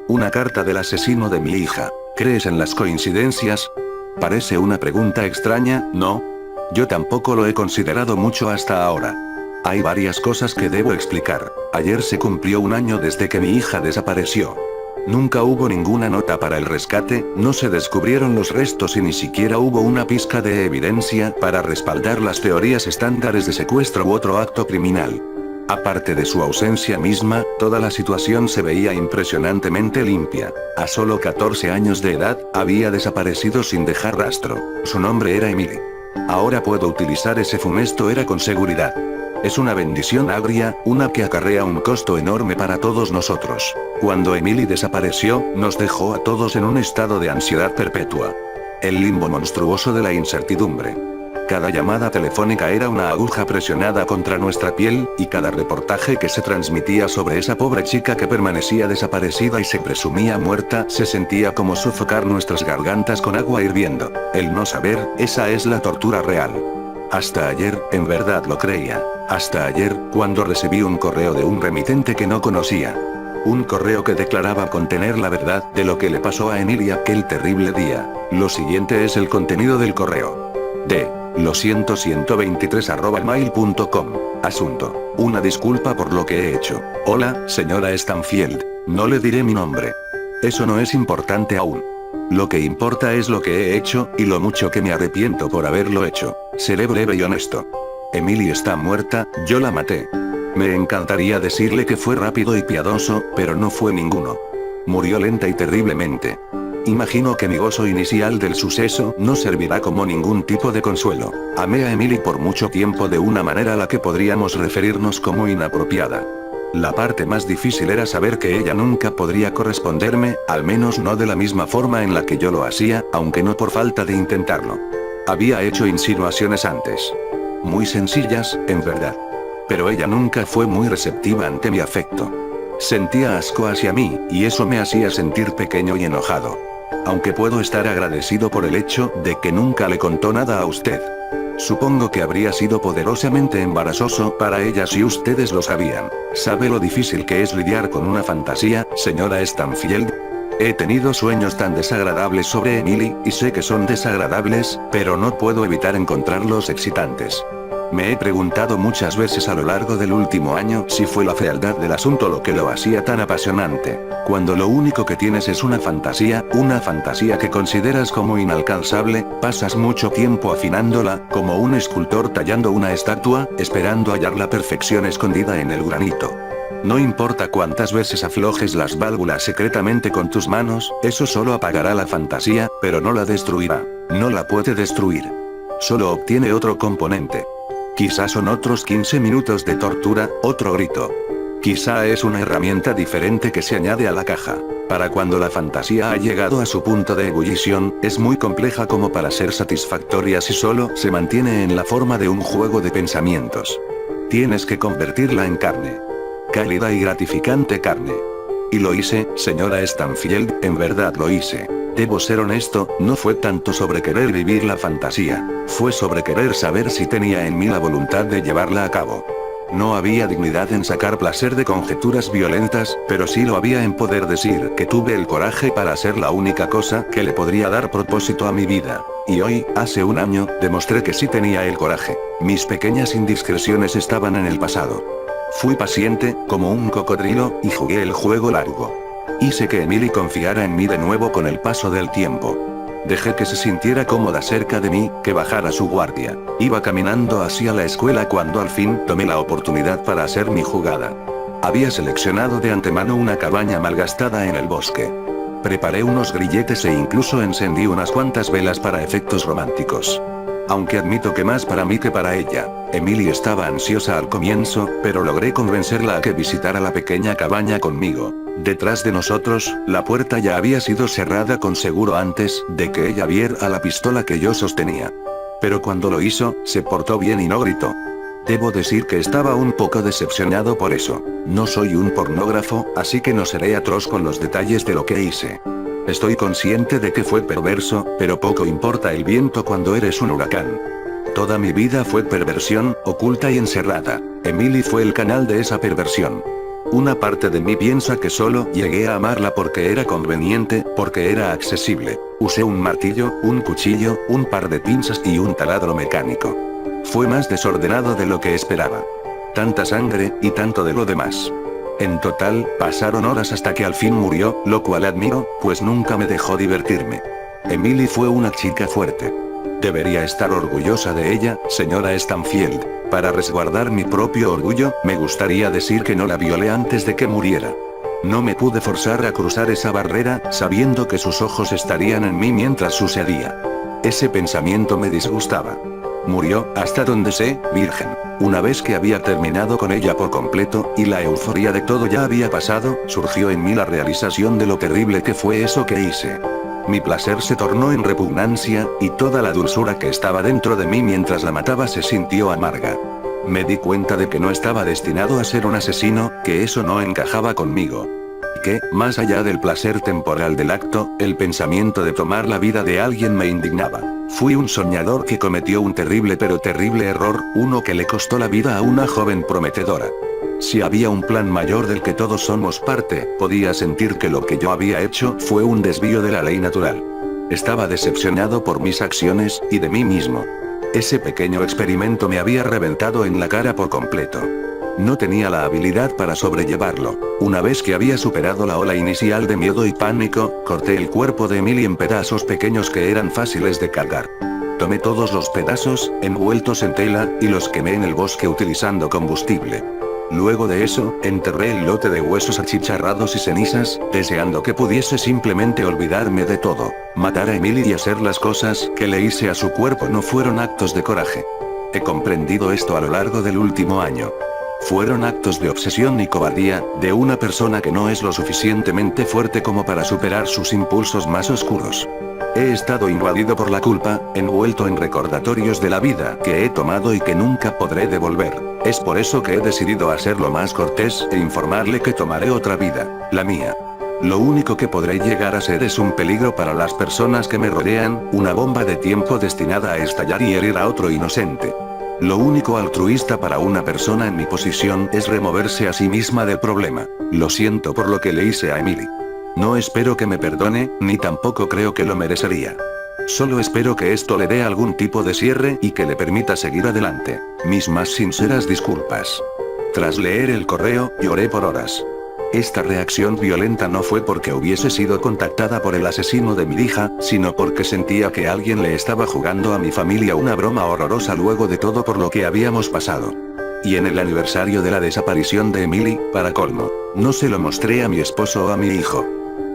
Una carta del asesino de mi hija. ¿Crees en las coincidencias? Parece una pregunta extraña, ¿no? Yo tampoco lo he considerado mucho hasta ahora. Hay varias cosas que debo explicar. Ayer se cumplió un año desde que mi hija desapareció. Nunca hubo ninguna nota para el rescate, no se descubrieron los restos y ni siquiera hubo una pizca de evidencia para respaldar las teorías estándares de secuestro u otro acto criminal. Aparte de su ausencia misma, toda la situación se veía impresionantemente limpia. A solo 14 años de edad, había desaparecido sin dejar rastro. Su nombre era Emily. Ahora puedo utilizar ese funesto era con seguridad. Es una bendición agria, una que acarrea un costo enorme para todos nosotros. Cuando Emily desapareció, nos dejó a todos en un estado de ansiedad perpetua. El limbo monstruoso de la incertidumbre. Cada llamada telefónica era una aguja presionada contra nuestra piel, y cada reportaje que se transmitía sobre esa pobre chica que permanecía desaparecida y se presumía muerta se sentía como sofocar nuestras gargantas con agua hirviendo. El no saber, esa es la tortura real. Hasta ayer, en verdad lo creía. Hasta ayer, cuando recibí un correo de un remitente que no conocía. Un correo que declaraba contener la verdad de lo que le pasó a Emily aquel terrible día. Lo siguiente es el contenido del correo. Lo siento 123@mail.com. Asunto. Una disculpa por lo que he hecho. Hola, señora Stanfield. No le diré mi nombre. Eso no es importante aún. Lo que importa es lo que he hecho, y lo mucho que me arrepiento por haberlo hecho. Seré breve y honesto. Emily está muerta, yo la maté. Me encantaría decirle que fue rápido y piadoso, pero no fue ninguno. Murió lenta y terriblemente. Imagino que mi gozo inicial del suceso no servirá como ningún tipo de consuelo. Amé a Emily por mucho tiempo de una manera a la que podríamos referirnos como inapropiada. La parte más difícil era saber que ella nunca podría corresponderme, al menos no de la misma forma en la que yo lo hacía, aunque no por falta de intentarlo. Había hecho insinuaciones antes. Muy sencillas, en verdad. Pero ella nunca fue muy receptiva ante mi afecto. Sentía asco hacia mí, y eso me hacía sentir pequeño y enojado. Aunque puedo estar agradecido por el hecho de que nunca le contó nada a usted. Supongo que habría sido poderosamente embarazoso para ella si ustedes lo sabían. ¿Sabe lo difícil que es lidiar con una fantasía, señora Stanfield? He tenido sueños tan desagradables sobre Emily, y sé que son desagradables, pero no puedo evitar encontrarlos excitantes. Me he preguntado muchas veces a lo largo del último año si fue la fealdad del asunto lo que lo hacía tan apasionante. Cuando lo único que tienes es una fantasía que consideras como inalcanzable, pasas mucho tiempo afinándola, como un escultor tallando una estatua, esperando hallar la perfección escondida en el granito. No importa cuántas veces aflojes las válvulas secretamente con tus manos, eso solo apagará la fantasía, pero no la destruirá. No la puede destruir. Solo obtiene otro componente. Quizás son otros 15 minutos de tortura, otro grito. Quizá es una herramienta diferente que se añade a la caja. Para cuando la fantasía ha llegado a su punto de ebullición, es muy compleja como para ser satisfactoria si solo se mantiene en la forma de un juego de pensamientos. Tienes que convertirla en carne. Cálida y gratificante carne. Y lo hice, señora Stanfield, en verdad lo hice. Debo ser honesto, no fue tanto sobre querer vivir la fantasía, fue sobre querer saber si tenía en mí la voluntad de llevarla a cabo. No había dignidad en sacar placer de conjeturas violentas, pero sí lo había en poder decir que tuve el coraje para hacer la única cosa que le podría dar propósito a mi vida. Y hoy, hace un año, demostré que sí tenía el coraje. Mis pequeñas indiscreciones estaban en el pasado. Fui paciente, como un cocodrilo, y jugué el juego largo. Hice que Emily confiara en mí de nuevo con el paso del tiempo. Dejé que se sintiera cómoda cerca de mí, que bajara su guardia. Iba caminando hacia la escuela cuando al fin tomé la oportunidad para hacer mi jugada. Había seleccionado de antemano una cabaña malgastada en el bosque. Preparé unos grilletes e incluso encendí unas cuantas velas para efectos románticos. Aunque admito que más para mí que para ella. Emily estaba ansiosa al comienzo, pero logré convencerla a que visitara la pequeña cabaña conmigo. Detrás de nosotros, la puerta ya había sido cerrada con seguro antes de que ella viera la pistola que yo sostenía. Pero cuando lo hizo, se portó bien y no gritó. Debo decir que estaba un poco decepcionado por eso. No soy un pornógrafo, así que no seré atroz con los detalles de lo que hice. Estoy consciente de que fue perverso, pero poco importa el viento cuando eres un huracán. Toda mi vida fue perversión, oculta y encerrada. Emily fue el canal de esa perversión. Una parte de mí piensa que solo llegué a amarla porque era conveniente, porque era accesible. Usé un martillo, un cuchillo, un par de pinzas y un taladro mecánico. Fue más desordenado de lo que esperaba. Tanta sangre, y tanto de lo demás. En total, pasaron horas hasta que al fin murió, lo cual admiro, pues nunca me dejó divertirme. Emily fue una chica fuerte. Debería estar orgullosa de ella, señora Stanfield. Para resguardar mi propio orgullo, me gustaría decir que no la violé antes de que muriera. No me pude forzar a cruzar esa barrera, sabiendo que sus ojos estarían en mí mientras sucedía. Ese pensamiento me disgustaba. Murió, hasta donde sé, virgen. Una vez que había terminado con ella por completo, y la euforia de todo ya había pasado, surgió en mí la realización de lo terrible que fue eso que hice. Mi placer se tornó en repugnancia, y toda la dulzura que estaba dentro de mí mientras la mataba se sintió amarga. Me di cuenta de que no estaba destinado a ser un asesino, que eso no encajaba conmigo. Que, más allá del placer temporal del acto, el pensamiento de tomar la vida de alguien me indignaba. Fui un soñador que cometió un terrible pero terrible error, uno que le costó la vida a una joven prometedora. Si había un plan mayor del que todos somos parte, podía sentir que lo que yo había hecho fue un desvío de la ley natural. Estaba decepcionado por mis acciones, y de mí mismo. Ese pequeño experimento me había reventado en la cara por completo. No tenía la habilidad para sobrellevarlo. Una vez que había superado la ola inicial de miedo y pánico, corté el cuerpo de Emily en pedazos pequeños que eran fáciles de cargar. Tomé todos los pedazos, envueltos en tela, y los quemé en el bosque utilizando combustible. Luego de eso, enterré el lote de huesos achicharrados y cenizas, deseando que pudiese simplemente olvidarme de todo. Matar a Emily y hacer las cosas que le hice a su cuerpo no fueron actos de coraje. He comprendido esto a lo largo del último año. Fueron actos de obsesión y cobardía, de una persona que no es lo suficientemente fuerte como para superar sus impulsos más oscuros. He estado invadido por la culpa, envuelto en recordatorios de la vida que he tomado y que nunca podré devolver. Es por eso que he decidido hacerlo más cortés e informarle que tomaré otra vida, la mía. Lo único que podré llegar a ser es un peligro para las personas que me rodean, una bomba de tiempo destinada a estallar y herir a otro inocente. Lo único altruista para una persona en mi posición es removerse a sí misma del problema. Lo siento por lo que le hice a Emily. No espero que me perdone, ni tampoco creo que lo merecería. Solo espero que esto le dé algún tipo de cierre y que le permita seguir adelante. Mis más sinceras disculpas. Tras leer el correo, lloré por horas. Esta reacción violenta no fue porque hubiese sido contactada por el asesino de mi hija, sino porque sentía que alguien le estaba jugando a mi familia una broma horrorosa luego de todo por lo que habíamos pasado. Y en el aniversario de la desaparición de Emily, para colmo, no se lo mostré a mi esposo o a mi hijo.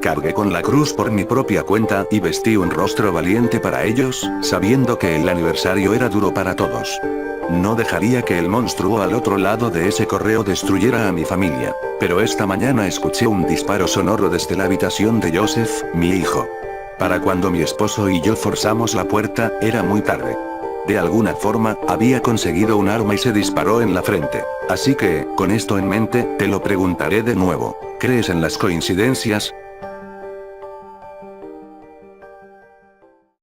Cargué con la cruz por mi propia cuenta y vestí un rostro valiente para ellos, sabiendo que el aniversario era duro para todos. No dejaría que el monstruo al otro lado de ese correo destruyera a mi familia. Pero esta mañana escuché un disparo sonoro desde la habitación de Joseph, mi hijo. Para cuando mi esposo y yo forzamos la puerta, era muy tarde. De alguna forma, había conseguido un arma y se disparó en la frente. Así que, con esto en mente, te lo preguntaré de nuevo. ¿Crees en las coincidencias?